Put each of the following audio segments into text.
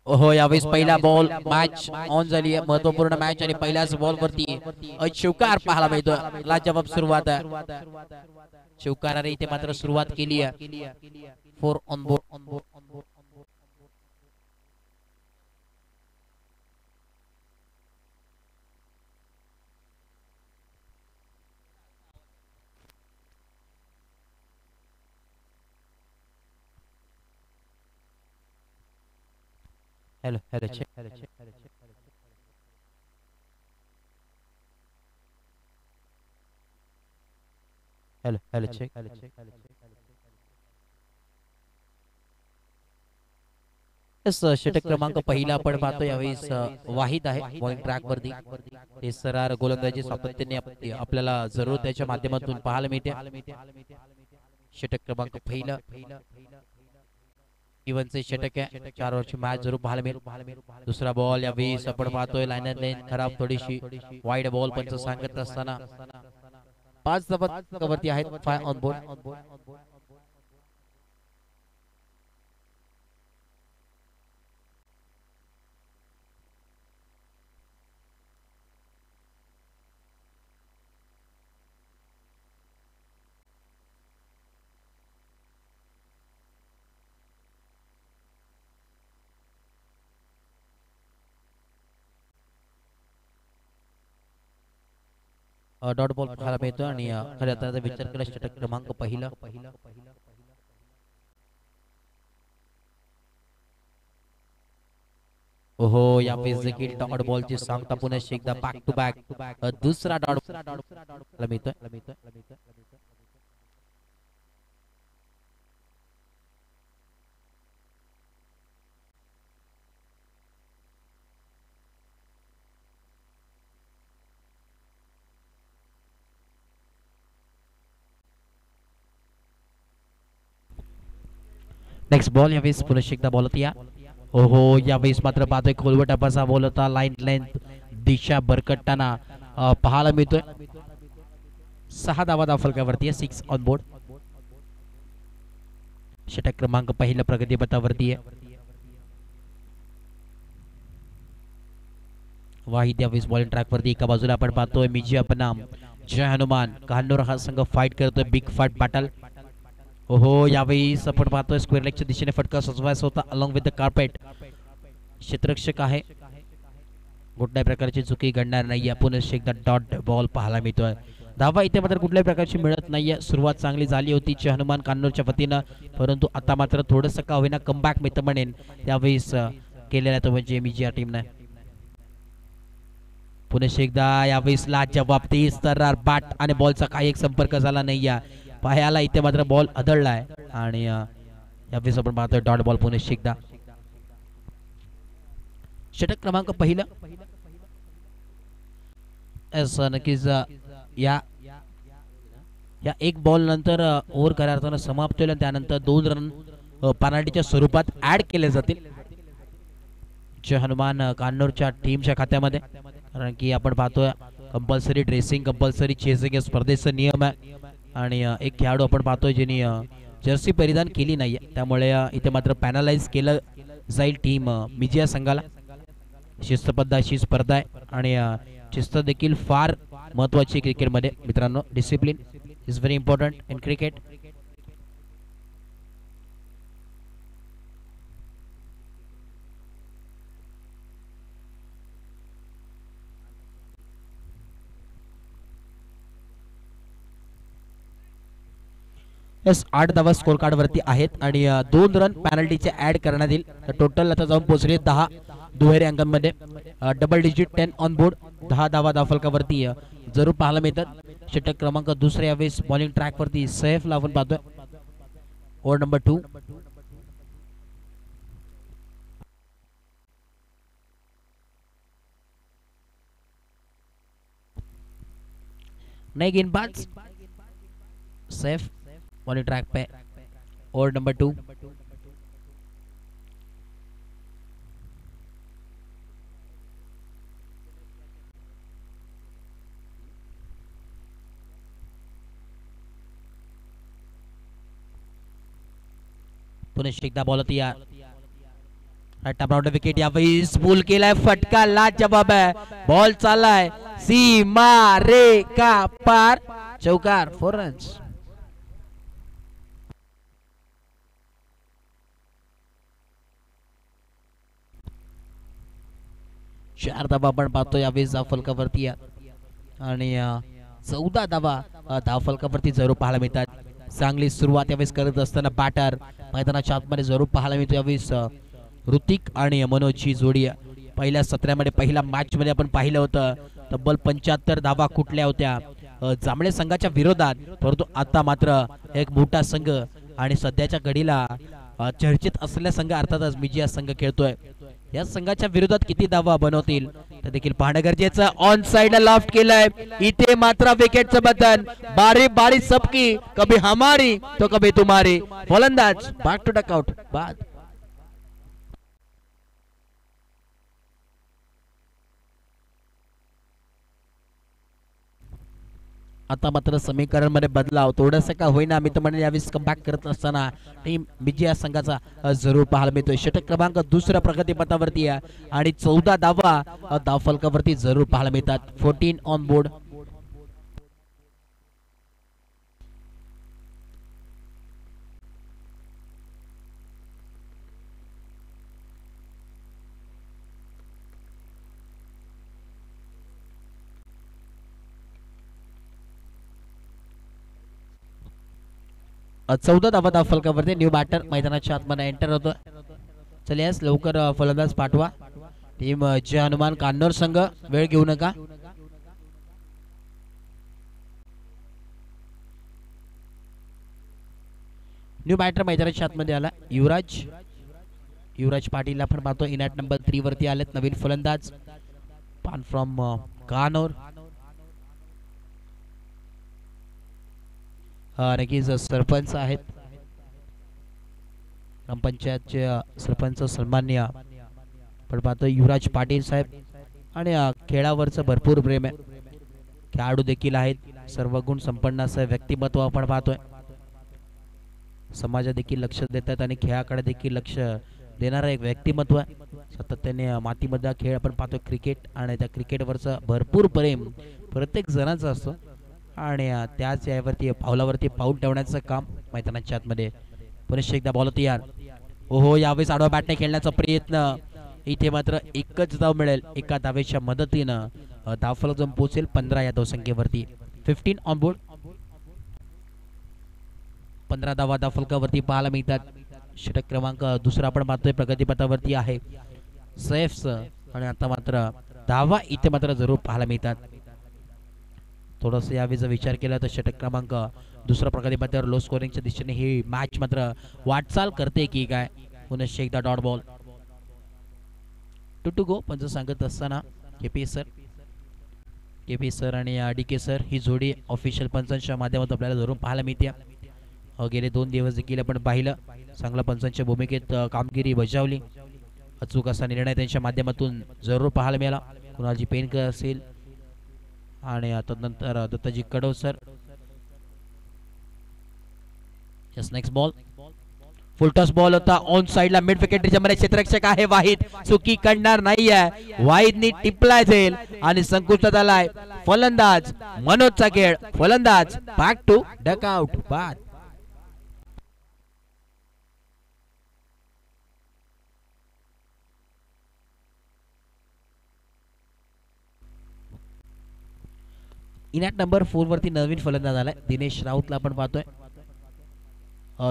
हो यावेळेस पहिला बॉल मॅच ऑन झाली आहे, महत्वपूर्ण मॅच आणि पहिल्याच बॉल वरती शिवकार पाहायला मिळतो. लाजवाब सुरुवात शिवकाराने इथे मात्र सुरुवात केली आहे. Four on board. Hello hello check. Hello hello check. षटक क्रमांक पहिला आपण पाहतो यावेळेस वाहिद आहे पॉइंट ट्रॅक वरती. ते सरार गोलंदाजी सातत्याने आपल्याला जरूर त्याच्या माध्यमातून पाहायला मिळते. षटक क्रमांक पहिला इव्हनचे षटक आहे, 4 ओव्हरची मॅच जरूर पाहायला मिळेल. दुसरा बॉल यावेळेस आपण पाहतोय लाईनर लेन खराब थोडीशी वाईड बॉल पंच सांगत असताना 5 वरती आहेत 5 ऑन बोर्ड. डॉट बॉल पाहायला मिळतो आणि खऱ्या अर्थाचा विचार केला षटक क्रमांक पहिला. हो यावेळेस देखील डॉट बॉलची सांगता पुन्हा एकदा बॅक टू बॅक दुसरा डॉट मिळतोय. नेक्स्ट बॉल यावेळेस पुन्हा एकदा बॉल होती या. हो यावेळेस मात्र पाहतोय खोलवर टप्पाचा बॉल होता, लाईन लेंथ दिशा बरकटताना पाहायला मिळतोय. 6 धावा फलकावरती आहे, 6 ऑन बोर्ड. षटक क्रमांक पहिला प्रगती पथावरती आहे. वाहिद यावेळेस बॉलिंग ट्रॅक वरती एका बाजूला आपण पाहतोय मिजी अपनाम जय हनुमान कहानूर हा संघ फाईट करतोय बिग फाईट बॅटल. हो यावेळेस आपण पाहतोय स्क्वेअर लेगच्या दिशेने फटका सजवायचा होता अलॉंग विथ द कार्पेट. क्षेत्ररक्षक आहे, कुठल्याही प्रकारची चुकी घडणार नाही. आपण एकदा डॉट बॉल पाहायला मिळतोय. धावा इथे मात्र कुठल्याही प्रकारची मिळत नाहीये. सुरुवात चांगली झाली होती हनुमान कान्नूरच्या वतीनं, परंतु आता मात्र थोडंसं का होईना कमबॅक मी तर म्हणेन यावेळेस केलेला तो म्हणजे एमजी या टीमने. पुन्हा एकदा यावेळेस लाजवाब तेज तर्रार बॅट आणि बॉलचा काही एक संपर्क झाला नाही. पायाला इथे मात्र बॉल आदळलाय आणि यावेळेस आपण पाहतोय डॉट बॉल पुन्हा एकदा. षटक क्रमांक पहिला नक्कीच या या एक बॉल नंतर ओव्हर खऱ्या अर्थानं समाप्त होईल आणि त्यानंतर 2 रन पेनल्टीच्या स्वरूपात ऍड केले जातील जय हनुमान कान्नूरच्या टीमच्या खात्यामध्ये. कारण की आपण पाहतोय कंपल्सरी ड्रेसिंग कंपल्सरी चेसिंग या स्पर्धेचा नियम आहे आणि एक खेळाडू आपण पाहतोय ज्यांनी जर्सी परिधान केली नाही, त्यामुळे इथे मात्र पॅनलाइज केलं जाईल टीम मिजिया संघाला. शिस्तबद्ध अशी स्पर्धा आहे आणि शिस्त देखील फार महत्वाची क्रिकेटमध्ये मित्रांनो. Discipline is very important in cricket. Yes 8 धावा स्कोर कार्ड वरती आहेत आणि 2 रन पेनल्टीचे ऍड करण्यात येईल. टोटल आता जाऊन पोहोचले 10 दुहेरी अंकांमध्ये. Double digit 10 on board. 10 धावा धावफलकावरती जरूर पाहायला मिळतात. षटक क्रमांक दुसऱ्या यावेळेस बॉलिंग ट्रॅक वरती सैफ लावून पाहतोय ओव्हर नंबर 2. नई गेंदबाज सैफ बॉलिंग ट्रैक पे ओवर नंबर 2. पुनः एकदा बॉल होती या टॉप विकेट यावेळी स्पूल केलाय, फटका लाजवाब आहे. बॉल चाललाय सीमा रेखा पार, चौकार, 4 रन्स. चार धावा आपण पाहतो यावेळी धावफलकावरती आणि 14 धावा धावफलकावरती जरूर पाहायला मिळतात. चांगली सुरुवात यावेळेस करत असताना बॅटर मैदानाच्या आतमध्ये जरूर पाहायला मिळतो. यावेळेस ऋतिक आणि मनोजची जोडी पहिल्या सत्रामध्ये पहिल्या मॅच मध्ये आपण पाहिलं होतं. तब्बल 75 धावा कुठल्या होत्या जांभळे संघाच्या विरोधात, परंतु आता मात्र एक मोठा संघ आणि सध्याच्या घडीला चर्चेत असलेला संघ अर्थातच मिजिया संघ खेळतोय. या संघाच्या विरोधात किती धावा बनवतील ते देखील पाहणं गरजेचं. ऑन साइड लॉफ्ट केलंय, इथे मात्र विकेटचं बटन. बारी बारी सबकी, कभी हमारी तो कभी तुम्हारी. फलंदाज बॅक टू डकआउट बाद. आता मात्र समीकरण मध्ये बदलाव थोडंसं का होईना मी तर म्हणेन यावेळेस कमबॅक करत असताना टीम विजया संघाचा जरूर पाहायला मिळतोय. षटक क्रमांक दुसऱ्या प्रगतीपथावरती आहे आणि 14 धावा धावफलकावरती जरूर पाहायला मिळतात. 14 ऑन बोर्ड. चौदा धावा धावफलकावरती न्यू बॅटर मैदानाच्या आतमध्ये एंटर होतो. चलियास लवकर फलंदाज पाठवा. टीम जय हनुमान कान्नौर संघ वेळ घेऊ नका. न्यू बॅटर मैदानाच्या आतमध्ये आला युवराज पाटील आपण पाहतो. इनॅट नंबर 3 वरती आलेत नवीन फलंदाज पान फ्रॉम कान्नौर. नक्कीच सरपंच आहेत, ग्रामपंचायतचे सरपंच सन्मान्य पण पाहतो युवराज पाटील साहेब. आणि खेळावरचं भरपूर प्रेम आहे. खेळाडू देखील आहेत, सर्व गुण संपन्न असं व्यक्तिमत्व आपण पाहतोय. समाजात देखील लक्ष देतात आणि खेळाकडे देखील लक्ष देणारं एक व्यक्तिमत्व आहे. सातत्याने मातीमध्ये खेळ आपण पाहतोय क्रिकेट, आणि त्या क्रिकेटवरचं भरपूर प्रेम प्रत्येक जणाचं असतं आणि त्याच यावरती पावलावरती पाऊल ठेवण्याचं काम मैदानाच्या आतमध्ये. पुन्हा एकदा बॉल तयार. ओहो, यावेळेस आडवा बॅटने खेळण्याचा प्रयत्न. इथे मात्र एकच धाव मिळेल. एका धावेच्या मदतीनं धावफलक जाऊन पोहोचेल 15 या धावसंख्येवरती. 15 ऑन बोर्ड. 15 धावा धावफलकावरती पाहायला मिळतात. षटक क्रमांक दुसरा आपण पाहतोय प्रगतीपथावरती आहे सैफ. आणि आता मात्र धावा इथे मात्र जरूर पाहायला मिळतात. थोडस यावेळीचा विचार केला तर षटक क्रमांक दुसरा प्रगतीपथावर लो स्कोरिंगच्या दिशेने ही मॅच मात्र वाटचाल करते की काय. पुन्हा एकदा डॉट बॉल 2 टू गो. पंच सांगत असताना केपी सर आणि डीके सर ही जोडी ऑफिशियल पंचांच्या माध्यमातून आपल्याला जरूर पाहायला मिळते. गेले 2 दिवस देखील आपण पाहिलं चांगला पंचांच्या भूमिकेत कामगिरी बजावली. अचूक असा निर्णय त्यांच्या माध्यमातून जरूर पाहायला मिळाला. कुणालजी पेनकर असेल आणि तदनंतर Dattaji Kadav sir. Yes, next ball full toss ball होता ऑन साइडला मिड विकेट त्याच्यामध्ये क्षेत्ररक्षक आहे वाहिद, चुकी करणार नाहीये. वाहिदनी टिपलाय जाईल आणि संकुचित आलाय फलंदाज मनोजचा खेळ. फलंदाज बॅक टू डकआउट बाद. इनॅट नंबर 4 वरती नवीन फलंदाज आलाय दिनेश राऊतला आपण पाहतोय.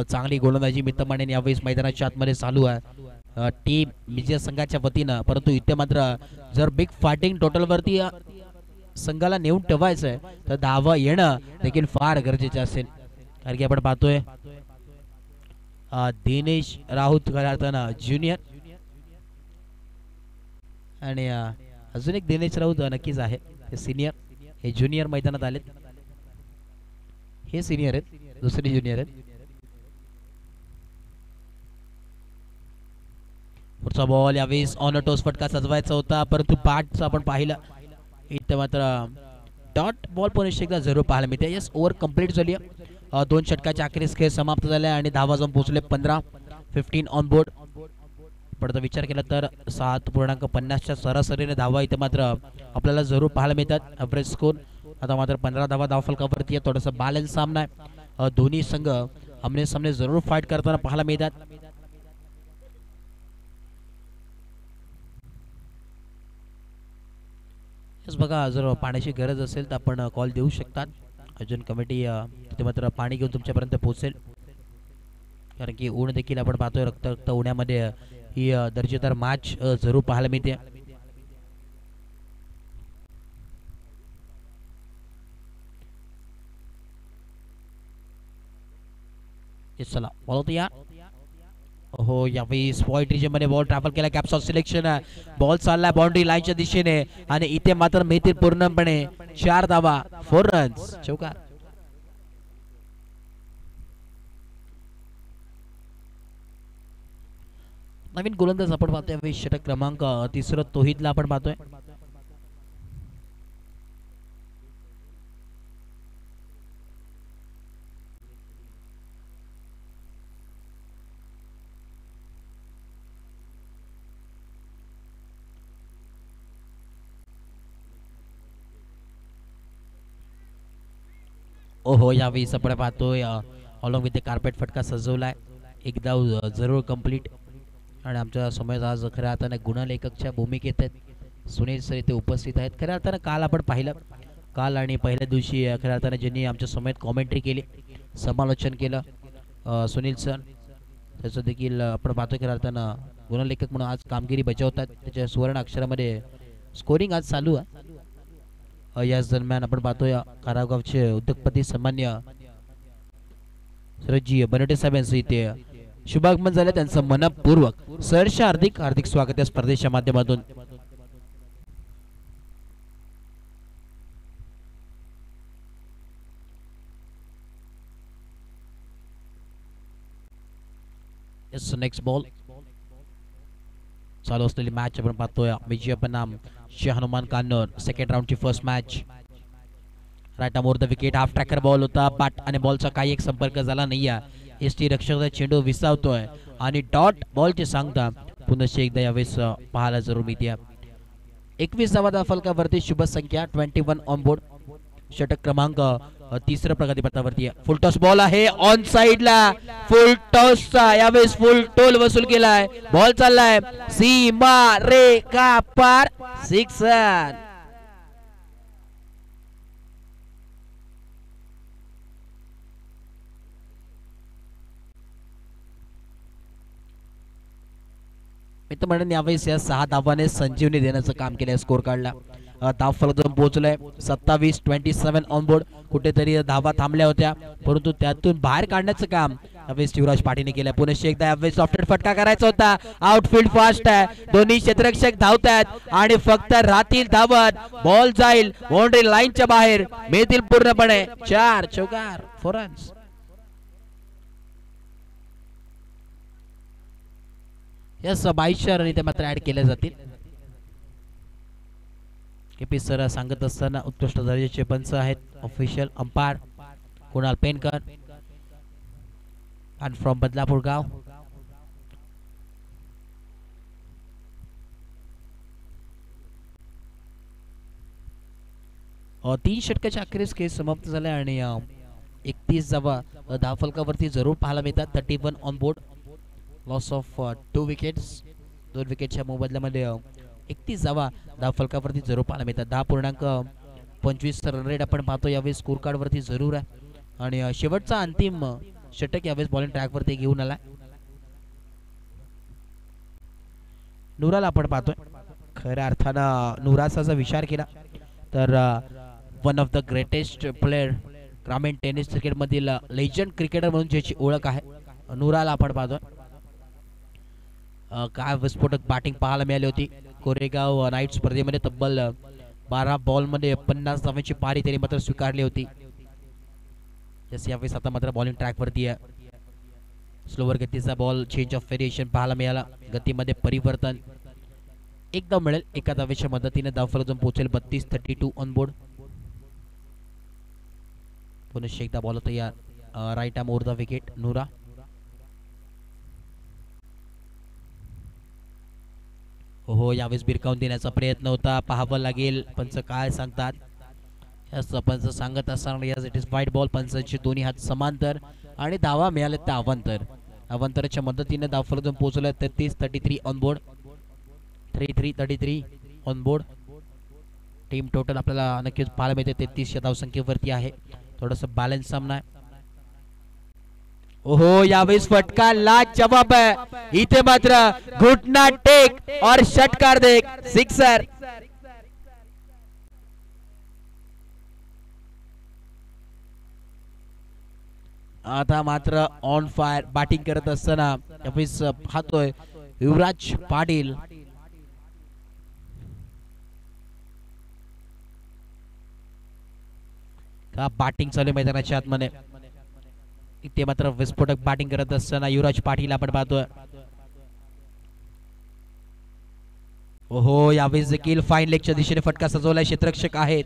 चांगली गोलंदाजी मित्रमाने यावेळेस मैदानाच्या आतमध्ये चालू आहे टीम विजय संघाच्या वतीनं. परंतु इथे मात्र जर बिग फायटिंग टोटल वरती संघाला नेऊन ठेवायचं आहे तर धावा येणं देखील फार गरजेचे असेल. कारण की आपण पाहतोय दिनेश राऊत खऱ्या ज्युनियर आणि अजून एक दिनेश राऊत नक्कीच आहे ते सिनियर. हे ज्युनियर मैदानात आलेत, हे सिनियर आहेत, दुसरे ज्युनियर आहेत. पुढचा बॉल यावेळेस ऑन टोस फटका सजवायचा होता परंतु बॅटचं आपण पाहिलं इथे मात्र डॉट बॉल पण एकदा जरूर पाहायला मिळते. यस, ओव्हर कंप्लीट झाली. 2 षटकाच्या अखेरीस खेळ समाप्त झाले आणि धावा जाऊन पोहोचले 15. 15 ऑन बोर्ड. पडतो विचार केला तर 7.50च्या सरासरीने धावा इथे मात्र आपल्याला जरूर पाहायला मिळतात. ॲव्हरेज स्कोर आता मात्र 15 धावा धावफलकावरती आहे. थोडासा बॅलन्स सामना आहे. दोन्ही संघ आमने सामने जरूर फाईट करताना पाहायला मिळतात. बघा जर पाण्याची गरज असेल तर आपण कॉल देऊ शकतात. अजून कमिटी तिथे मात्र पाणी घेऊन तुमच्यापर्यंत पोहोचेल. कारण की ऊन देखील आपण पाहतोय रक्त रक्त उन्हामध्ये ही दर्जेदार मॅच जरूर पाहायला मिळते. चला बॉल या हो यावेळी स्पॉइट रिजन मध्ये बॉल ट्रॅव्हल केला. कॅप्स ऑफ सिलेक्शन बॉल चाललाय बाउंड्री लाईनच्या दिशेने आणि इथे मात्र मिळतील पूर्णपणे 4 धावा 4 रन्स चौकार. नवीन गोलंदाज आपण पाहतोय षटक क्रमांक 3 तोहिदला आपण पाहतोय. ओहो यावेळी आपण पाहतोय ऑलॉंग विथ कार्पेट फटका सजवलाय. एक धाव जरूर कंप्लीट आणि आमच्या समोर आज खऱ्या अर्थाने गुणलेखकच्या भूमिकेत आहेत सुनील सर इथे उपस्थित आहेत. खऱ्या अर्थानं काल आपण पाहिलं काल आणि पहिल्या दिवशी खऱ्या अर्थाने ज्यांनी आमच्या समोर कॉमेंट्री केली समालोचन केलं सुनील सर त्याचं देखील आपण पाहतोय. खऱ्या अर्थानं गुणलेखक म्हणून आज कामगिरी बजावतात. त्याच्या सुवर्ण अक्षरामध्ये स्कोरिंग आज चालू आहे. याच दरम्यान आपण पाहतोय कारागावचे उद्योगपती सामान्य सरजी बनवटे साहेब यांचं इथे शुभागमन झालं. त्यांचं मनपूर्वक सहर्ष हार्दिक हार्दिक स्वागत या स्पर्धेच्या माध्यमातून. नेक्स्ट बॉल चालू असलेली मॅच आपण पाहतोय विजय बनाम हनुमान कान्नूर. सेकंड राऊंडची first match. Right more the wicket half tracker ball होता. बॅट आणि बॉलचा काही एक संपर्क झाला नाहीये. एसटी रक्षकाचा चेंडू विसावतोय आणि डॉट बॉलची सांगता पुन्हा एकदा यावेळेस पाहायला जरूर मिळते. 21 धावा फलकावरती शुभ संख्या 21 ऑन बोर्ड. षटक क्रमांक 3 प्रगतीपथावरती फुल टॉस बॉल आहे ऑन साइडला. फुल टॉसचा यावेळेस फुल टोल वसूल केलाय. बॉल चाललाय सीमा रेखा पार सिक्सर. मित्र यावेळेस या 6 धावाने संजीवनी देण्याचं काम केलंय. स्कोर काढला धाव फलक जाऊन पोहोचलाय 27-27 ऑन बोर्ड. कुठेतरी धावा थांबल्या होत्या परंतु त्यातून बाहेर काढण्याचं काम यावेळेस शिवराज पाटीलने केलंय. पुन्हा एकदा यावेळेस सॉफ्टवेअर फटका करायचा होता. आउटफील्ड फास्ट आहे. दोन्ही क्षेत्ररक्षक धावतात आणि फक्त राहतील धावत. बॉल जाईल बाउंड्री लाईनच्या बाहेर. मिळतील पूर्णपणे 4 चौकार 4 रन्स. यस 22 रन इथे मात्र ऍड केले जातील. केपी सर सांगत असताना उत्कृष्ट दर्जाचे पंच आहेत. ऑफिशियल अंपायर कुणाल पेनकर आणि फ्रॉम बदलापूर गाव. तीन षटकाच्या अखेरीस खेळ समाप्त झाले आणि 31 धावा धावफलकावरती जरूर पाहायला मिळतात. 31 on board. Loss of 2 wickets. 2 विकेटच्या मोबदल्यामध्ये 31 धावा धावफलकावरती जरूर पाहायला मिळतात. 10.25 रन रेट आपण पाहतो यावेळी स्कोर कार्ड वरती जरूर आहे. आणि शेवटचा अंतिम षटक यावेळी बॉलिंग ट्रॅक वरती घेऊन आला. नुराला आपण पाहतोय. खऱ्या अर्थानं नुराचा जर विचार केला तर one of the greatest player ग्रामीण टेनिस क्रिकेट मधील लेजंड क्रिकेटर म्हणून ज्याची ओळख आहे नुराला आपण पाहतोय. काय विस्फोटक बॅटिंग पाहायला मिळाली होती. कोरेगाव नाईट स्पर्धेमध्ये तब्बल 12 बॉल मध्ये 50 धावांची पारी त्यांनी मात्र स्वीकारली होती. जसे यावेळेस आता मात्र बॉलिंग ट्रॅक वरती आहे. स्लोवर गतीचा बॉल चेंज ऑफ व्हेरिएशन पाहायला मिळाला. गतीमध्ये परिवर्तन एकदा मिळेल. एका धावेच्या मदतीने धावफलक जाऊन पोहोचेल 32-32 ऑन बोर्ड. पुन्हा एकदा बॉल होता या right arm over the wicket नुरा. हो, यावेळेस भिरकावून देण्याचा प्रयत्न होता, पाहावं लागेल पंच काय सांगतात. यस, पंच सांगत असताना यस इट इज वाईट बॉल. पंचांचे दोन्ही हात समांतर आणि धावा मिळाले त्या अवांतर. अवांतराच्या मदतीने धावफलकातून पोहोचले 33 on board. 33 on board. Team total आपल्याला नक्कीच पाहायला मिळते 33 या धावसंख्येवरती आहे. थोडंसं बॅलन्स सामना आहे. ओहो, यावेळेस फटका लाजवाब आहे. इथे मात्र घुटना टेक और षटकार देख सिक्सर. आता मात्र ऑन फायर बॅटिंग करत असताना यावेळेस पाहतोय युवराज पाटील. का बॅटिंग चालू आहे मैदानाच्या आतमध्ये. इथे मात्र विस्फोटक बॅटिंग करत असताना युवराज पाटील आपण पाहतोय. ओहो, यावेळेस देखील फाईन लेगच्या दिशेने फटका सजवलाय. क्षेत्ररक्षक आहेत.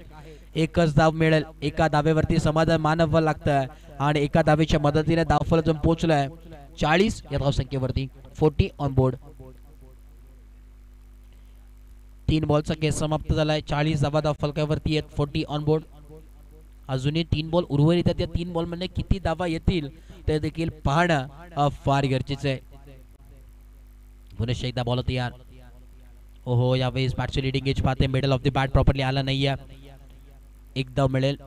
एकच धाव मिळेल. एका धावेवरती समाधान मानावं लागतं आणि एका धावेच्या मदतीने धावफलकातून पोहोचलाय 40 या धावसंख्येवरती. 40 ऑन बोर्ड. 3 बॉलचा खेळ समाप्त झालाय. 40 धावा धावफलकावरती आहेत. 40 ऑन बोर्ड. अजूनही 3 बॉल उर्वरित आहेत. त्या 3 बॉल मध्ये किती धावा येतील ते देखील पाहणं फार गरजेचं आहे. पुन्हा एकदा बॉल तयार. ओहो, यावेळेस बॅटची लिडिंग एज पाहते. Middle of the bat properly आला नाहीये. एक धाव मिळेल.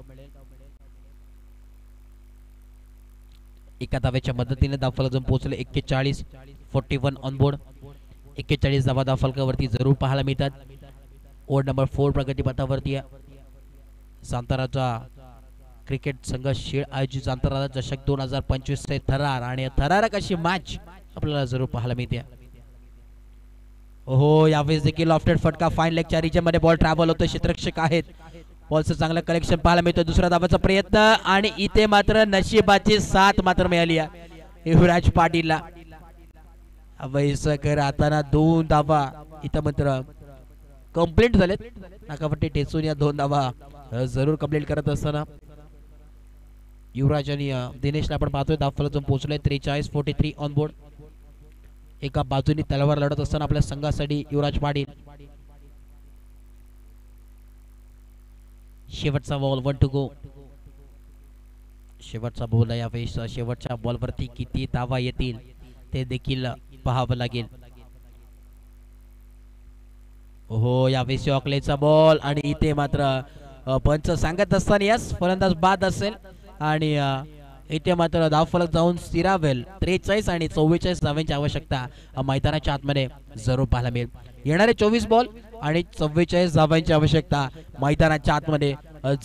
एका धावेच्या मदतीने धावफलकातून पोहोचले 41. 41 ऑन बोर्ड. 41 धावा धावफलकावरती जरूर पाहायला मिळतात. ओव्हर नंबर 4 प्रगती पथावरती आहे. सांताराचा क्रिकेट संघ शेळ आयोजित सांतारा चषक 2025 चे थरार आणि थरारक अशी मॅच आपल्याला जरूर पाहायला मिळते. ओहो, यावेळेस देखील लॉफ्टेड फटका. फाईन लेगच्या रिजन मध्ये बॉल ट्रॅव्हल होतो. क्षेत्ररक्षक आहेत. बॉलचं चांगलं कलेक्शन पाहायला मिळतं. दुसऱ्या धावाचा प्रयत्न आणि इथे मात्र नशिबाची साथ मात्र मिळाली आहे युवराज पाटीलला. वैसकर हाताना 2 धावा इथं मात्र कंप्लीट झालेत. नाकापट्टी टेचून या 2 धावा जरूर कंप्लीट करत असताना युवराज आणि दिनेशला आपण पाहतोय. धावफलकातून पोहोचले 43. 43 ऑन बोर्ड. एका बाजूनी तलवार लढत असताना आपल्या संघासाठी युवराज पाटील. शेवटचा बॉल 1 टू गो. शेवटचा बॉल यावेळेस. शेवटच्या बॉलवरती किती धावा येतील ते देखील पाहावं लागेल. हो, यावेळेस ऑकलेचा बॉल आणि इथे मात्र पंच सांगत असताना यस फलंदाज बाद असेल आणि इथे मात्र धावफलक जाऊन स्थिरावेल. 43 आणि 44 धावांची आवश्यकता मैदानाच्या आतमध्ये जरूर पाहायला मिळेल. येणारे 24 बॉल आणि 44 धावांची आवश्यकता मैदानाच्या आतमध्ये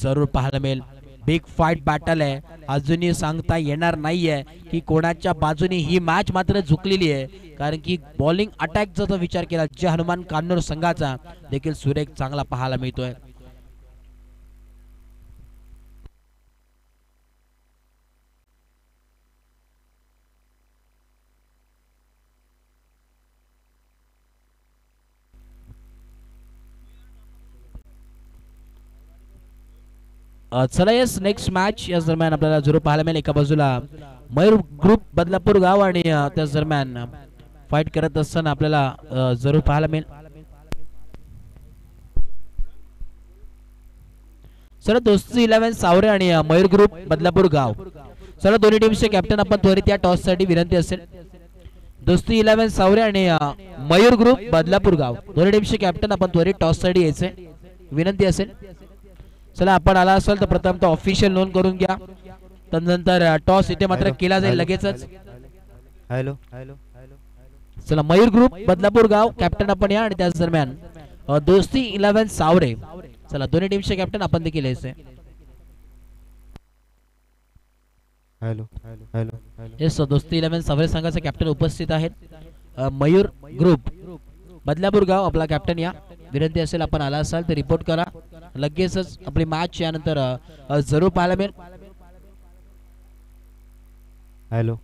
जरूर पाहायला मिळेल. बिग फाईट बॅटल आहे. अजूनही सांगता येणार नाहीये की कोणाच्या बाजूने ही मॅच मात्र झुकलेली आहे. कारण की बॉलिंग अटॅकचा जर विचार केला जे हनुमान कान्नूर संघाचा देखील सुरेख चांगला पाहायला मिळतोय. चला यस नेक्स्ट मॅच याच दरम्यान आपल्याला जरूर पाहायला मिळेल. एका बाजूला मयूर ग्रुप बदलापूर गाव आणि त्याच दरम्यान फाईट करत असताना आपल्याला जरूर पाहायला मिळेल. चला दोस्ती 11 सावरे आणि मयूर ग्रुप बदलापूर गाव. चला दोन्ही टीमचे कॅप्टन आपण त्वरित या टॉस साठी विनंती असेल. दोस्ती 11 सावरे आणि मयूर ग्रुप बदलापूर गाव दोन्ही टीमचे कॅप्टन आपण त्वरित टॉस साठी यायचे विनंती असेल. चला आपण आला असेल तर प्रथम तो ऑफिशियल नोंद करून घ्या. त्यानंतर टॉस इथे मात्र केला जाईल लगेचच. हॅलो. चला मयूर ग्रुप बदलापूर गाव कॅप्टन आपण या आणि त्याच दरम्यान दोस्ती 11 सावरे. चला दोन्ही टीमचे कॅप्टन आपण देखील यायचे. येस दोस्ती 11 सावरे संघाचे कॅप्टन उपस्थित आहेत. मयूर ग्रुप बदलापूर गाव आपला कॅप्टन या विनंती असेल आपण आला असाल तर रिपोर्ट करा. लगेचच आपली मॅच यानंतर जरूर पाहायला मिळेल. हॅलो.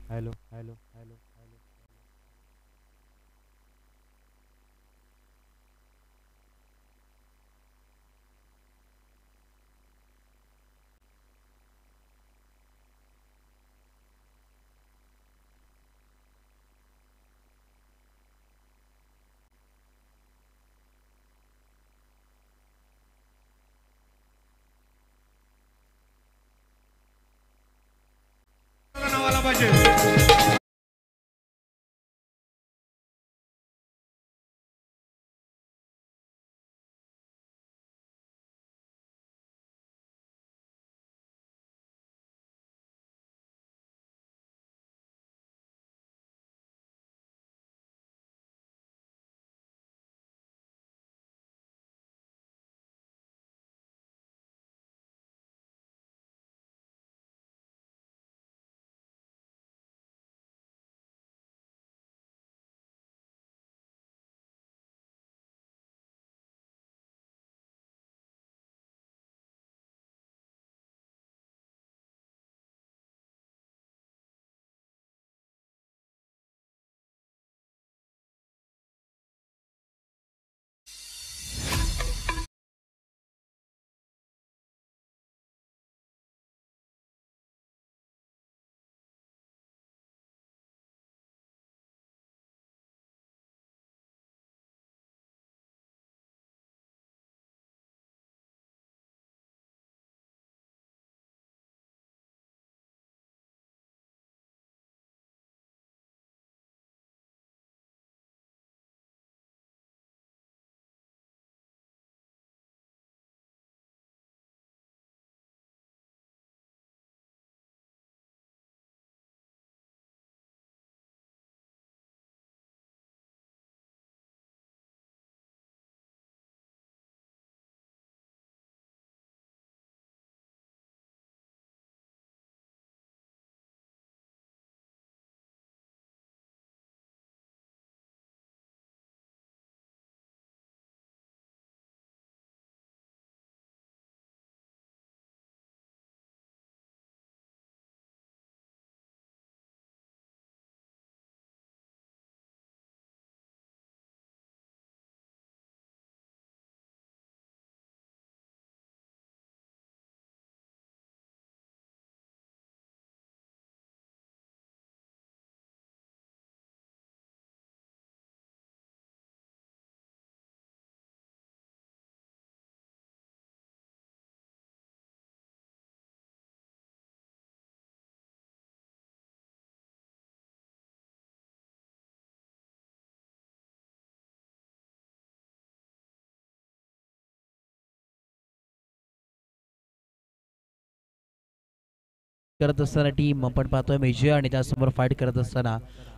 करत असताना टीम आपण पाहतोय मेजय आणि त्यासमोर फाईट करत असताना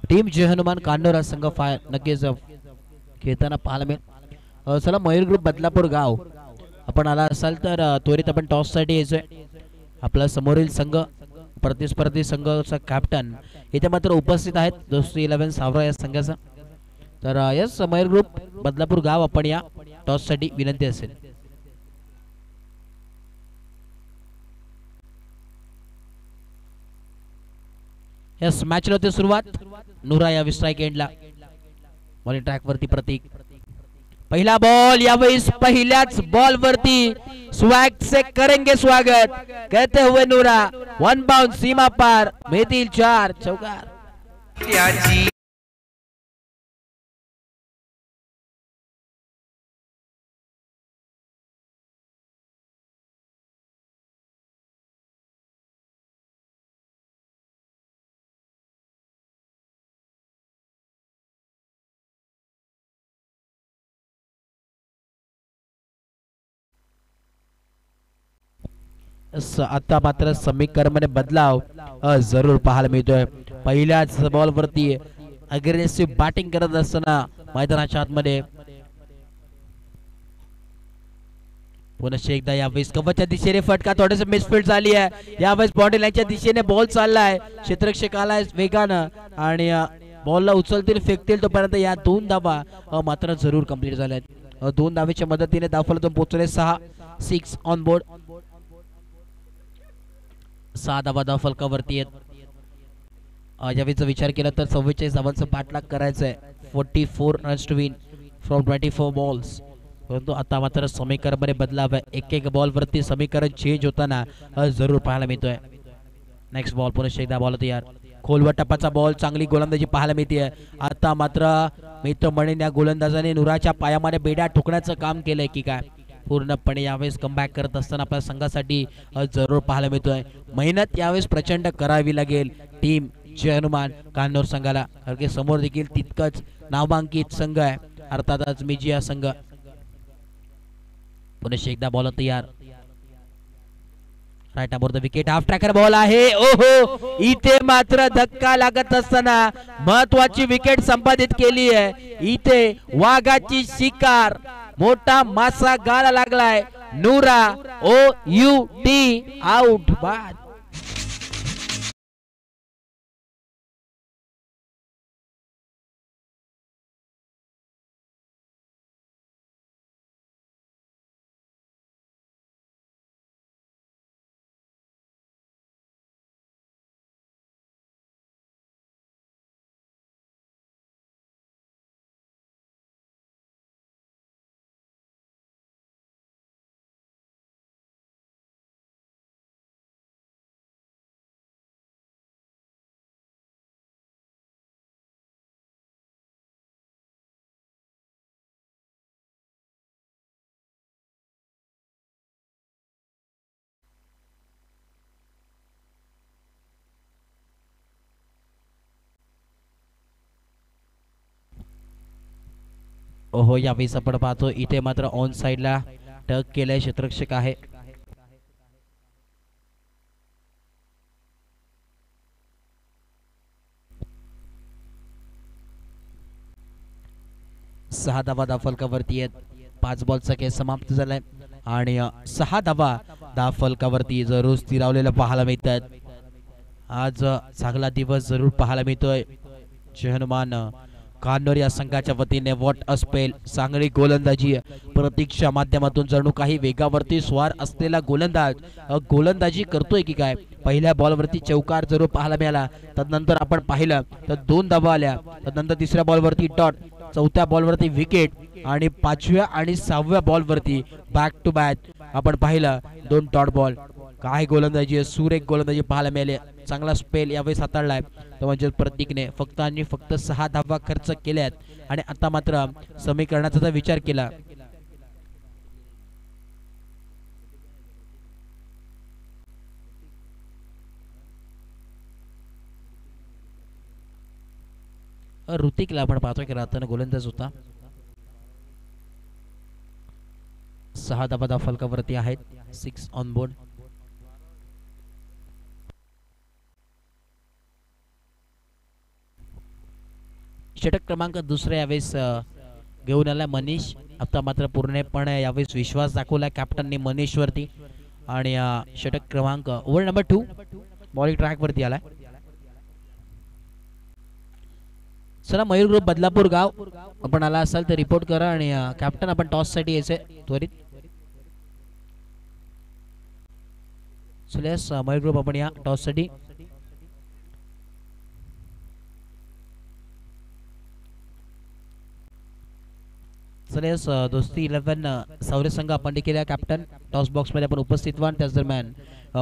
टीम जय हनुमान कान्होर हा संघ नक्कीच खेळताना पाहायला मिळेल. चला मयूर ग्रुप बदलापूर गाव आपण आला असाल तर त्वरित आपण टॉससाठी यायचोय. आपला समोरील संघ प्रतिस्पर्धी संघाचा कॅप्टन इथे मात्र उपस्थित आहेत. दोस्ती 11 सावरा या संघाचा. तर यस मयूर ग्रुप बदलापूर गाव आपण या टॉससाठी विनंती असेल. यस मॅचला होते सुरुवात. नुरा या स्ट्राइक एंडला बॉलिंग ट्रॅक वरती प्रतीक. पहिला बॉल यावेळेस पहिल्याच बॉल वरती स्वैग से करेंगे स्वागत कहते हुए नूरा. वन बाउंस सीमा पार मेहतील 4 चौकार. आता मात्र समीकरण बदलाव जरूर पाहायला मिळतोय. पहिल्याच बॉल वरती अग्रेसिव्ह बॅटिंग करत असताना मैदानाच्या आतमध्ये पुन्हा एकदा यावेळेस कव्हरच्या दिशेने फटका थोडेसे मिसफील्ड झाली आहे. यावेळेस बाउंड्री लाईनच्या दिशेने बॉल चाललाय. क्षेत्ररक्षक आलाय वेगानं आणि बॉलला उचलतील फेकतील तोपर्यंत या 2 धावा मात्र जरूर कंप्लीट झाल्या आहेत. 2 धावेच्या मदतीने धावफलकातून पोहोचले 6 ऑन बोर्ड. 6 धावा धावफलकावरती आहेत. यावेळीचा विचार केला तर 44 धावांचा पाठलाग करायचा आहे. 44 runs to win from 24 balls. परंतु आता मात्र समीकरणमध्ये बदलाव आहे. एक बॉल वरती समीकरण चेंज होताना जरूर पाहायला मिळतोय. नेक्स्ट बॉल पुन्हा एकदा बॉल तयार. खोलवर टप्पाचा बॉल चांगली गोलंदाजी पाहायला मिळते. आता मात्र मित्रमंडळीने या गोलंदाजाने नुराच्या पायामध्ये बेड्या ठोकण्याचं काम केलंय की काय पूर्णपणे यावेळेस कमबॅक करत असताना आपल्या संघासाठी जरूर पाहायला मिळतोय. मेहनत यावेळेस प्रचंड करावी लागेल टीम जय हनुमान कान्होर संघाला. कारण की समोर देखील तितकंच नामांकित संघ आहे अर्थातच मिजिया संघ. पुन्हा एकदा बॉल तयार. Right over the wicket half tracker ball आहे. ओहो इथे मात्र धक्का लागत असताना महत्वाची विकेट संपादित केली आहे. इथे वाघाची शिकार मोठा मासा गाला लागलाय. नूरा OUT आउट बाद. ओहो यावेळेस आपण पाहतो इथे मात्र ऑन साइडला टक केलंय क्षेत्ररक्षक आहे. सहा धावा धावफलकावरती आहेत. 5 बॉलचा खेळ समाप्त झालाय आणि 6 धावा धावफलकावरती जरूर स्थिरावलेलं पाहायला मिळतात. आज चांगला दिवस जरूर पाहायला मिळतोय जय हनुमान कान्होर या संघाच्या वतीने. What a spell. चांगली गोलंदाजी प्रतीकच्या माध्यमातून जणू काही वेगावरती स्वार असलेला गोलंदाज गोलंदाजी करतोय की काय. पहिल्या बॉलवरती चौकार जरूर पाहायला मिळाला. तदनंतर आपण पाहिलं तर 2 धावा आल्या. तदनंतर तिसऱ्या बॉलवरती डॉट. चौथ्या बॉलवरती विकेट आणि 5व्या आणि 6व्या बॉलवरती बॅक टू बॅक आपण पाहिलं 2 डॉट बॉल. काय गोलंदाजी सुरेख गोलंदाजी पाहायला मिळाली. चांगला स्पेल यावेळेस हाताळलाय तो म्हणजे प्रतीकने. फक्त आणि फक्त 6 धावा खर्च केल्यात आणि आता मात्र समीकरणाचा विचार केला. ऋतिकला आपण पाहतोय की राहताना गोलंदाज होता. 6 धावा फलकावरती आहेत. 6 ऑन बोर्ड. षटक क्रमांक दुसरा यावेळेस घेऊन आला मनीष. आता मात्र पूर्णपणे यावेळेस विश्वास दाखवला कॅप्टनने मनीषवरती आणि षटक क्रमांक ओव्हर नंबर 2 बॉलिंग ट्रॅक वरती आलाय. चला मयूर ग्रुप बदलापूर गाव आपण आला असाल तर रिपोर्ट करा आणि कॅप्टन आपण टॉस साठी यायचे त्वरित. चला मयूर ग्रुप आपण या टॉस साठी. चला दोस्ती 11 सौर्य संघ आपण देखील या कॅप्टन टॉस बॉक्स मध्ये आपण उपस्थित व्हा. त्याच दरम्यान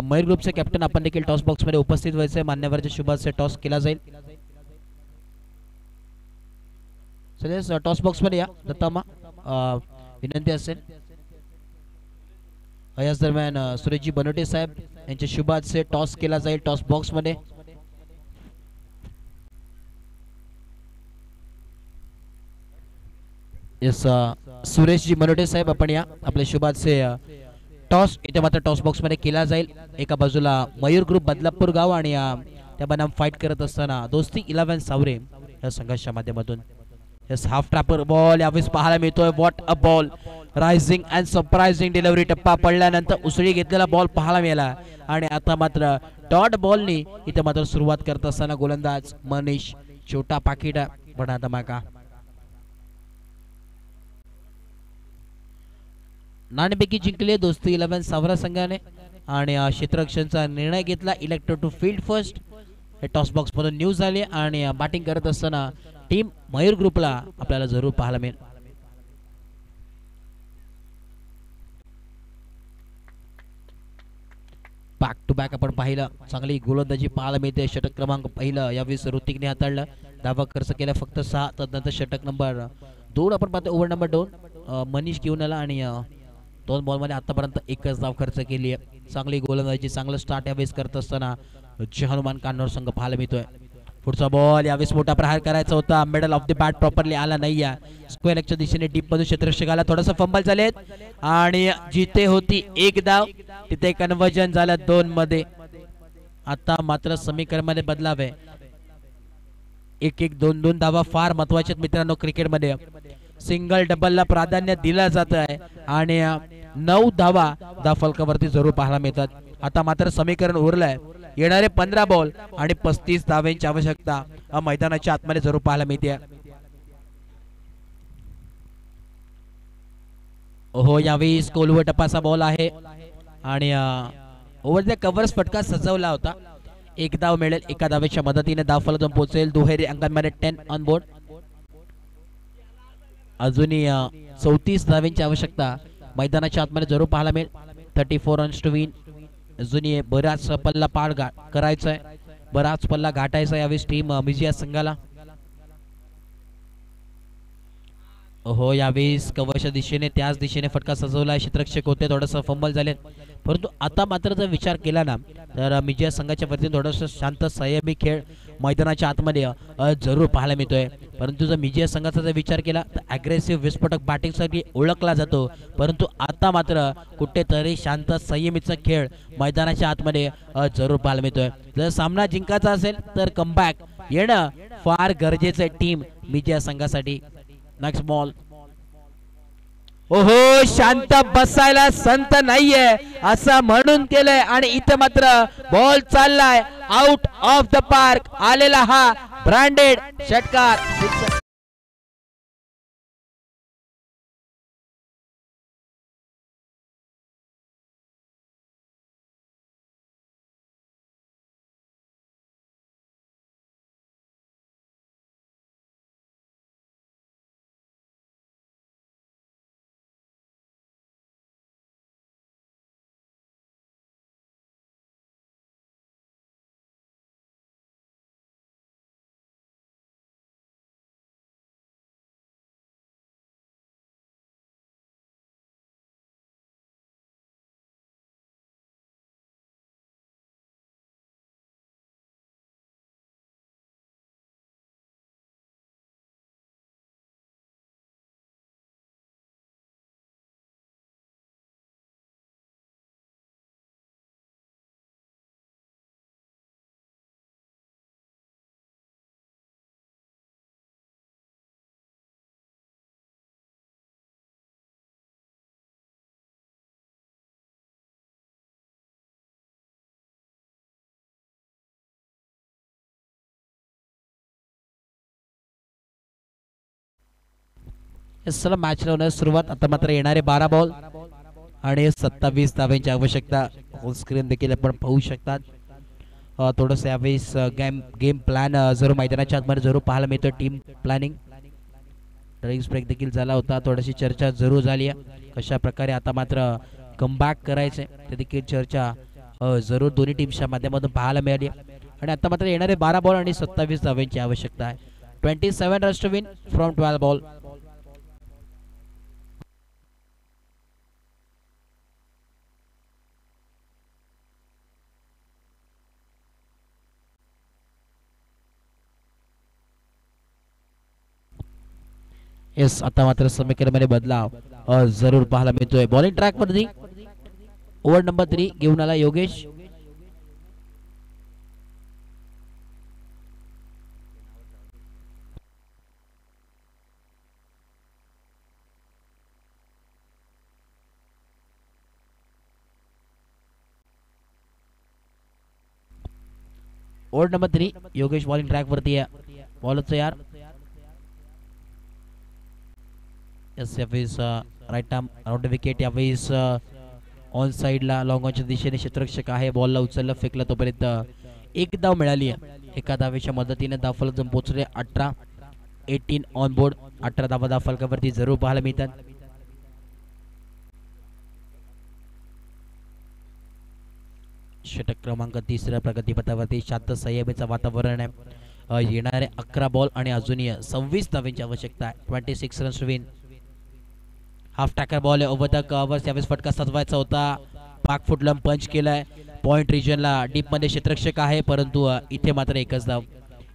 मयूर ग्रुपचे कॅप्टन आपण देखील टॉस बॉक्स मध्ये उपस्थित व्हायचे. मान्यवरांच्या शुभाचे टॉस केला जाईल. चला टॉस बॉक्स मध्ये या दत्तामा विनंती असेल. याच दरम्यान सुरेशजी बनोटे साहेब यांच्या शुभाचे टॉस केला जाईल टॉस बॉक्स मध्ये. यस सुरेशजी मनोटे साहेब आपण या आपल्या शुभाचे टॉस इथे मात्र टॉस बॉक्स मध्ये केला जाईल. एका बाजूला मयूर ग्रुप बदलापूर गाव आणि त्या बनाम फाईट करत असताना दोस्ती 11 सावरे या संघर्षाच्या माध्यमातून यस हाफ ट्रॅपर बॉल यावेळेस पाहायला मिळतोय. What a ball, rising and surprising delivery. टप्पा पडल्यानंतर उसळी घेतलेला बॉल पाहायला मिळाला आणि आता मात्र डॉट बॉलनी इथे मात्र सुरुवात करत असताना गोलंदाज मनीष छोटा पाकिटा बडा धमाका. नाणेफेकी जिंकले दोस्ती 11 सावरा संघाने आणि क्षेत्ररक्षणचा निर्णय घेतला. इलेक्ट्रो टू फील्ड फर्स्ट हे टॉस बॉक्स मधून न्यूज आले आणि बॅटिंग करत असताना टीम मयूर ग्रुपला आपल्याला जरूर पाहायला मिळेल. बॅक टू बॅक आपण पाहिलं चांगली गोलंदाजी पाहायला मिळते. षटक क्रमांक पहिलं यावेळेस ऋतिकने हाताळलं. धावा खर्च केला फक्त 6. तदनंतर षटक नंबर 2 आपण पाहतो ओव्हर नंबर 2 मनीष घेऊन आला आणि 2 बॉल मध्ये आतापर्यंत एकच धाव खर्च केली आहे. चांगली गोलंदाजी चांगलं स्टार्ट यावेळेस करत असताना हनुमान कान्होर संघ पाहायला मिळतोय. पुढचा बॉल यावेळेस मोठा प्रहार करायचा होता. Middle of the bat properly आला नाही आहे. स्क्वेअर लेगच्या दिशेने डीप मधून क्षेत्ररक्षकाला थोडासा फंबल झालेत आणि जिथे होती एक धाव तिथे कन्वर्जन झालं 2 मध्ये. आता मात्र समीकरण मध्ये बदलावे. 1-1 2-2 धावा फार महत्वाच्या मित्रांनो. क्रिकेटमध्ये सिंगल डबलला प्राधान्य दिलं जात आहे आणि 9 धावा धावफलकावरती जरूर पाहायला मिळतात. आता मात्र समीकरण उरलंय. येणारे 15 बॉल आणि 35 धावांची आवश्यकता मैदानाच्या आतमध्ये जरूर पाहायला मिळते. हो यावेळी कोलवर टपाचा बॉल आहे आणि ओव्हर द कव्हर्स फटका सजवला होता. 1 धाव मिळेल. एका धावेच्या मदतीने धावफलकातून पोहोचेल. दुहेरी अंकांमध्ये 10 ऑन बोर्ड. अजूनही 34 धावांची आवश्यकता मैदानाच्या आतमध्ये जरूर पाहायला मिळेल. 34 रन्स टू विन. अजूनही बराच पल्ला पार करायचा आहे. बराच पल्ला गाठायचा यावेळेस टीम मिजिया संघाला. हो यावेळेस कव्हरच्या दिशेने त्याच दिशेने फटका सजवला. क्षेत्ररक्षक होते थोडंसं फंबल झाले परंतु आता मात्र जर विचार केला ना तर मिजिया संघाच्या वरती थोडंसं शांत संयमी खेळ मैदानाच्या आतमध्ये जरूर पाहायला मिळतोय. परंतु जर मिजिया संघाचा जर विचार केला तर अग्रेसिव्ह विस्फोटक बॅटिंगसाठी ओळखला जातो. परंतु आता मात्र कुठेतरी शांत संयमीचा खेळ मैदानाच्या आतमध्ये जरूर पाहायला मिळतोय. जर सामना जिंकायचा असेल तर कमबॅक येणं फार गरजेचं आहे टीम मिजिया संघासाठी. Next ball. ओहो शांत बसायला संत नाहीये असं म्हणून केलंय आणि इथं मात्र बॉल चाललाय आउट ऑफ द पार्क. आलेला हा ब्रँडेड षटकार. चला मॅच होण्यास सुरुवात. आता मात्र येणारे 12 बॉल आणि 27 धावांची आवश्यकता. होल स्क्रीन देखील आपण पाहू शकतात. थोडंसं यावेळेस गेम गेम प्लॅन जरूर मैदानाच्या आतमध्ये जरूर पाहायला मिळतो. टीम प्लॅनिंग ड्रिंक्स ब्रेक देखील झाला होता. थोडीशी चर्चा जरूर झाली आहे कशा प्रकारे आता मात्र कमबॅक करायचे ते देखील चर्चा जरूर दोन्ही टीमच्या माध्यमातून पाहायला मिळाली. आणि आता मात्र येणारे 12 बॉल आणि 27 धावांची आवश्यकता आहे. 27 runs to win from 12 ball. Yes आता मात्र समीकरणामध्ये बदलाव जरूर पाहायला मिळतोय. बॉलिंग ट्रॅक वरती ओव्हर नंबर 3 घेऊन आला Yogesh. Over number 3 Yogesh bowling track वरती आहे. बॉलर तयार. यस यावेळेस राईट आर्म राऊंड विकेट यावेळेस ऑन साइडला लॉंग ऑनच्या दिशेने क्षेत्ररक्षक आहे. बॉलला उचललं फेकलं तोपर्यंत एक धाव मिळाली आहे. एका धावेच्या मदतीने धावफलक पोहोचले 18. 18 ऑन बोर्ड. 18 धावा धावफलकावरती जरूर पाहायला मिळतात. षटक क्रमांक 3 प्रगतीपथावरती शांत संयमीचं वातावरण आहे. येणारे 11 बॉल आणि अजूनही 26 धावांची आवश्यकता आहे. 26 runs win. Half tracker ball over the covers. यावेळेस फटका सजवायचा होता. पाक फुटलं पंच केलाय. पॉइंट रिजनला डीप मध्ये क्षेत्ररक्षक आहे परंतु इथे मात्र एकच धाव.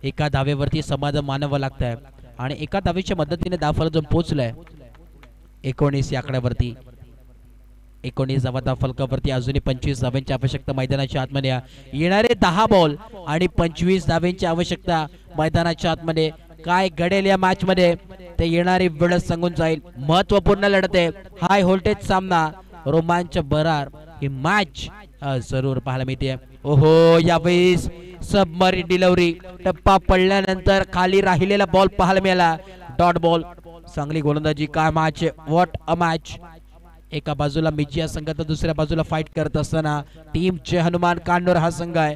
एका धावेवरती समाधान मानावं लागत आहे आणि एका धावेच्या मदतीने धावफलक जो पोहोचलाय 19 या आकड्यावरती. 19 धावा धावफलकावरती अजूनही 25 धावांची आवश्यकता मैदानाच्या आतमध्ये. येणारे 10 बॉल आणि 25 धावांची आवश्यकता मैदानाच्या आतमध्ये. काय घडेल या मॅच मध्ये ते येणारी वेळ सांगून जाईल. महत्वपूर्ण लढत आहे. हाय व्होल्टेज सामना. रोमांच बरार ही मॅच जरूर पाहायला मिळते. ओहो यावेळेस सबमरीन डिलिव्हरी. टप्पा पडल्यानंतर खाली राहिलेला बॉल पाहायला मिळाला. Dot ball. चांगली गोलंदाजी. काय मॅच. What a match. एका बाजूला मिजिया संघ तर दुसऱ्या बाजूला फाईट करत असताना टीम चे हनुमान कांडोर हा संघ आहे.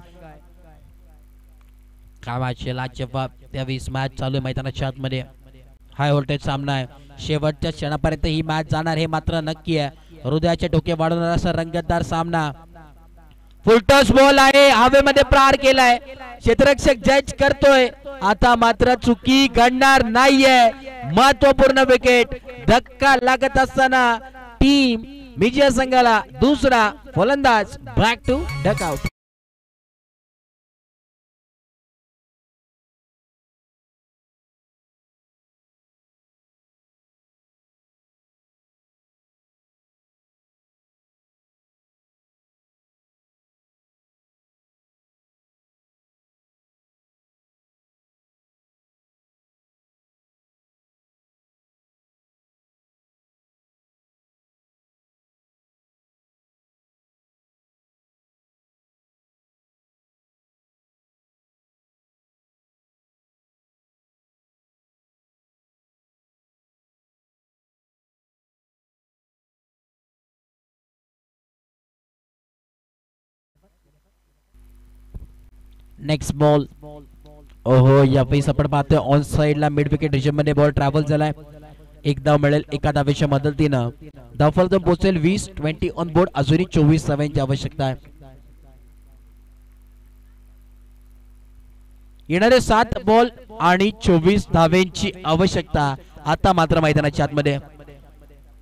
काय मॅच लाजवाब. त्यावेळेस मॅच चालू आहे मैदानाच्या आतमध्ये. हाय व्होल्टेज सामना आहे. शेवटच्या क्षणापर्यंत ही मॅच जाणार हे मात्र नक्की आहे. हृदयाचे टोके वाढवणारा असा रंगतदार सामना. फुलटॉस बॉल आहे. हवेमध्ये प्रहार केलाय. क्षेत्ररक्षक जज करतोय. आता मात्र चुकी घडणार नाहीये. महत्वपूर्ण विकेट. धक्का लागत असताना टीम मिजिया संघाला दुसरा फलंदाज back to dugout. Next ball. ओहो यावेळेस आपण पाहतोय ऑन साइडला मिड विकेट रिजन मध्ये बॉल ट्रॅव्हल झालाय. एक धाव मिळेल एका धावेच्या मदतीनं. धावफलक पोहोचेल 20. 20 ऑन बोर्ड. अजूनही 24 धावांची आवश्यकता आहे. येणारे 7 बॉल आणि 24 धावांची आवश्यकता. आता मात्र मैदानाच्या आतमध्ये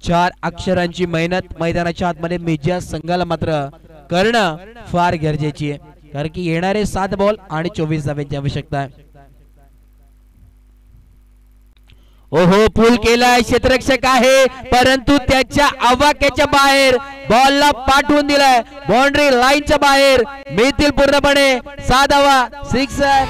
4 अक्षरांची मेहनत मैदानाच्या आतमध्ये मिजिया संघाला मात्र करणं फार गरजेची आहे कारण की येणारे 7 बॉल आणि 24 धावांची आवश्यकता आहे. ओहो पूल केलाय. क्षेत्ररक्षक आहे परंतु त्याच्या आवाक्याच्या बाहेर बॉलला पाठवून दिलाय. बाउंड्री लाईनच्या बाहेर. मिळतील पूर्णपणे 6 धावा. 6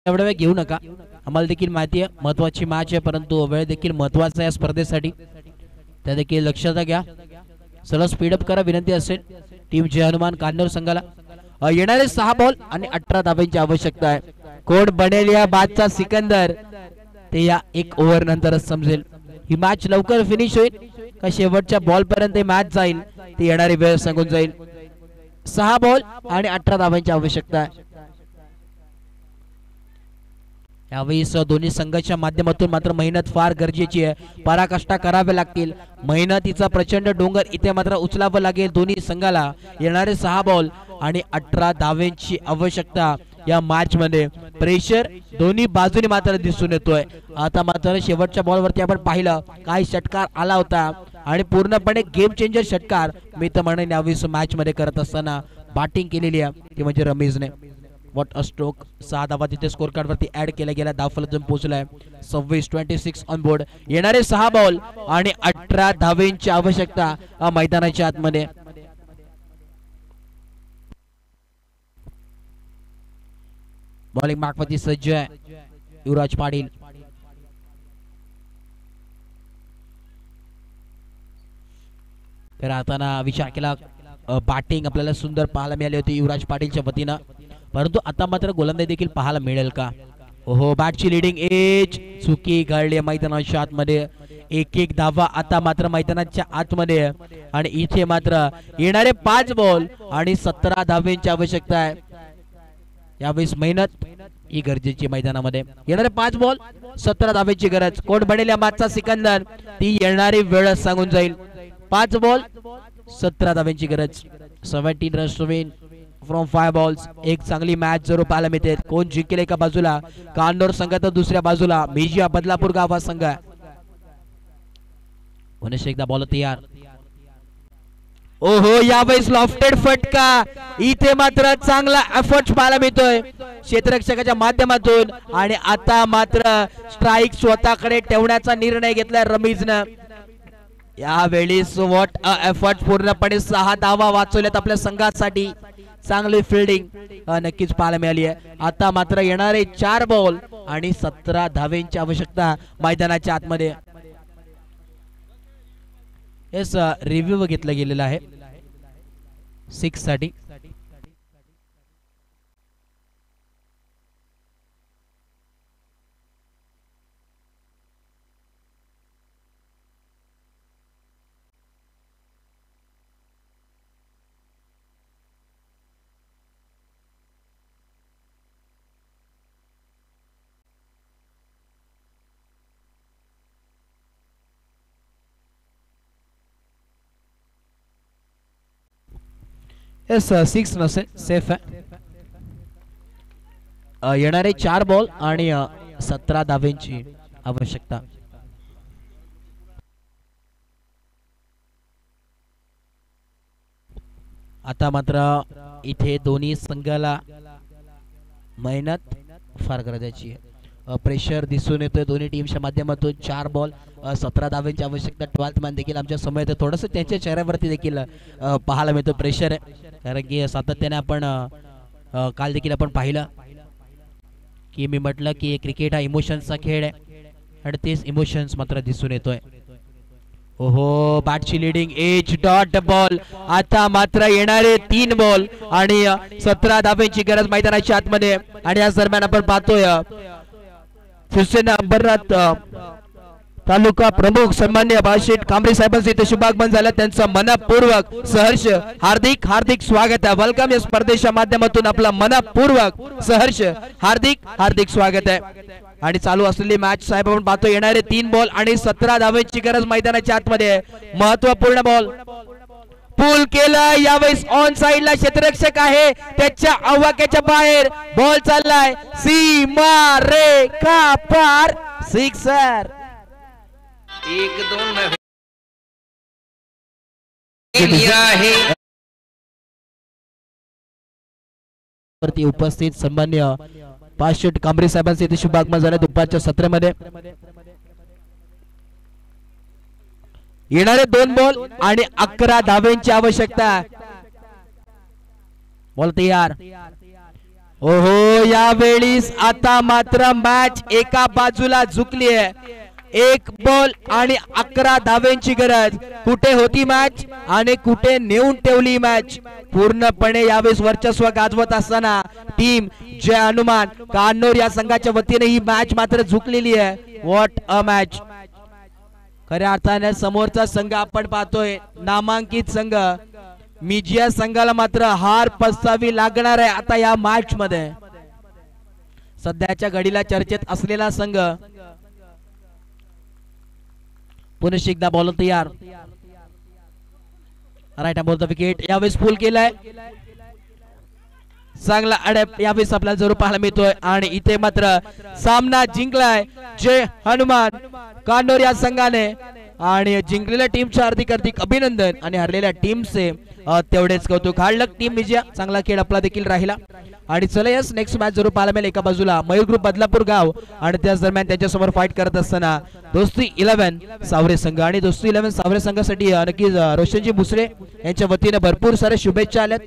एवढा वेळ घेऊ नका, आम्हाला देखील माहिती आहे महत्वाची मॅच आहे, परंतु वेळ देखील महत्वाचा आहे या स्पर्धेसाठी, त्या देखील लक्षात घ्या. चला स्पीडअप करा विनंती असेल. टीम जय हनुमान कान्नूर संघाला येणारे 6 बॉल आणि 18 धाब्यांची आवश्यकता आहे. कोण बनेल या बादचा सिकंदर ते या 1 ओव्हर नंतरच समजेल. ही मॅच लवकर फिनिश होईल का शेवटच्या बॉल पर्यंत मॅच जाईल ते येणारी वेळ सांगून जाईल. 6 बॉल आणि 18 धाब्यांची आवश्यकता आहे. यावेळेस दोन्ही संघाच्या माध्यमातून मात्र मेहनत फार गरजेची आहे. पराकाष्ठा करावे लागतील. मेहनतीचा प्रचंड डोंगर इथे मात्र उचलावं लागेल दोन्ही संघाला. येणारे 6 बॉल आणि 18 धाव्यांची आवश्यकता या मॅच मध्ये. प्रेशर दोन्ही बाजूने मात्र दिसून येतोय. आता मात्र शेवटच्या बॉल वरती आपण पाहिलं काही षटकार आला होता आणि पूर्णपणे गेम चेंजर षटकार मी तर म्हणेन यावेळेस मॅच मध्ये करत असताना बॅटिंग केलेली आहे ती म्हणजे रमीजने. What a stroke. 6 धावा तिथे स्कोर कार्ड वरती ऍड केला गेला. धावफलक जम पोहोचलाय 26 ऑन बोर्ड. येणारे 6 बॉल आणि 18 धावेंची आवश्यकता मैदानाच्या आतमध्ये. बॉलिंग मार्कवरती सज्ज आहे युवराज पाटील. तर आता विचार केला बॅटिंग आपल्याला सुंदर पाहायला मिळाली होती युवराज पाटीलच्या वतीनं, परंतु आता मात्र गोलंदाजी देखील पाहायला मिळेल का. ओहो बॅटची लीडिंग एज चुकी घडली मैदानाच्या आतमध्ये. 1-1 धावा आता मात्र मैदानाच्या आतमध्ये आणि इथे मात्र येणारे 5 बॉल आणि 17 धावेंची आवश्यकता आहे. यावेळेस मेहनत ही गरजेची मैदानामध्ये. येणारे 5 बॉल 17 धावेची गरज. कोण बनेल या मॅचचा सिकंदर ती येणारी वेळ सांगून जाईल. 5 बॉल 17 धावेंची गरज. 17 runs to win from 5 balls. एक चांगली मॅच जरूर पाहायला मिळते. कोण जिंकेल एका बाजूला कान्नूर संघ तर दुसऱ्या बाजूला मेजिया बदलापूर गाव हा संघ. पुन्हा एकदा बॉल तयार. ओहो यावेळेस लॉफ्टेड फटका. इथे मात्र चांगला एफर्ट पाहायला मिळतोय क्षेत्ररक्षकाच्या माध्यमातून आणि आता मात्र स्ट्राईक स्वतःकडे ठेवण्याचा निर्णय घेतलाय रमीजनं. यावेळेस व्हॉट अ एफर्ट. पूर्णपणे 6 धावा वाचवल्यात आपल्या संघासाठी. चांगली फिल्डिंग नक्कीच पाहायला मिळाली आहे. आता मात्र येणारे 4 बॉल आणि 17 धावेंची आवश्यकता मैदानाच्या आतमध्ये. येस रिव्ह्यू घेतला गेलेला आहे 6 साठी. येस 6 नसेल सेफ आहे. येणारे 4 बॉल आणि 17 धावेंची आवश्यकता. आता मात्र इथे दोन्ही संघाला मेहनत फार गरजेची आहे. प्रेशर दिसून येतोय दोन्ही टीमच्या माध्यमातून. 4 बॉल 17 धावेंची आवश्यकता. 12th मॅन देखील आमच्या समोर येतो. थोडंसं त्यांच्या चेहऱ्यावरती देखील पाहायला मिळतो प्रेशर आहे, कारण की सातत्याने आपण काल देखील आपण पाहिलं की मी म्हटलं की क्रिकेट हा इमोशन्सचा खेळ आहे आणि तेच इमोशन्स मात्र दिसून येतोय. ओहो बॅटची लीडिंग एज डॉट बॉल. आता मात्र येणारे 3 बॉल आणि 17 धावेंची गरज मैदानाच्या आतमध्ये. आणि या दरम्यान आपण पाहतोय शिवसेना अंबरनाथ तालुका प्रमुख सन्मान्य बाळशेठ कांबळे साहेबांचे इथे शुभागमन झालं. त्यांचं मनपूर्वक सहर्ष हार्दिक हार्दिक स्वागत आहे. वेलकम. या स्पर्धेच्या माध्यमातून आपला मनपूर्वक सहर्ष हार्दिक हार्दिक स्वागत आहे. आणि चालू असलेली मॅच साहेब आपण पाहतो. येणारे 3 बॉल आणि 17 धावेची गरज मैदानाच्या आतमध्ये. महत्वपूर्ण बॉल पूल केलं. यावेळेस ऑन साइडला क्षेत्ररक्षक आहे त्याच्या आवाक्याच्या बाहेर बॉल चाललाय. सीमा रेखा पार. सिक्सर. 1-2 वरती उपस्थित सन्मान्य बाळशेठ कांबळे साहेबांचे इथे शुभागमन झाले दुपारच्या सत्रामध्ये. येणारे 2 बॉल आणि 11 धावेंची आवश्यकता. बॉल तयार. ओहो यावेळी आता मात्र मॅच एका बाजूला झुकली आहे. 1 बॉल आणि 11 धाव्यांची गरज. कुठे होती मॅच आणि कुठे नेऊन ठेवली मॅच. पूर्णपणे यावेळेस वर्चस्व गाजवत असताना टीम जय हनुमान कान्होर या संघाच्या वतीने ही मॅच मात्र झुकलेली आहे. What a match. खऱ्या अर्थाने समोरचा संघ आपण पाहतोय नामांकित संघ मिजिया संघाला मात्र हार पत्करावी लागणार आहे आता या मॅच मध्ये. सध्याच्या घडीला चर्चेत असलेला संघ. पुन्हा एकदा बॉल तयार. Right ball the wicket. यावेळेस फुल केलाय. चांगला अडॅप यावेळेस आपल्याला जरूर पाहायला मिळतोय आणि इथे मात्र सामना जिंकलाय जय हनुमान कान्होर या संघाने. आणि जिंकलेल्या टीमचे हार्दिक अभिनंदन आणि हरलेल्या टीमचे तेवढेच कौतुक. हार्डलक टीम विजया. चांगला खेळ आपला देखील राहिला. आणि चला यस नेक्स्ट मॅच जरूर पाहायला मिळेल. एका बाजूला मयूर ग्रुप बदलापूर गाव आणि त्याच दरम्यान त्यांच्यासमोर फाईट करत असताना दोस्ती 11 सावरे संघ. आणि दोस्ती 11 सावरे संघासाठी नक्कीच रोशनजी भुसरे यांच्या वतीने भरपूर सारे शुभेच्छा आल्यात.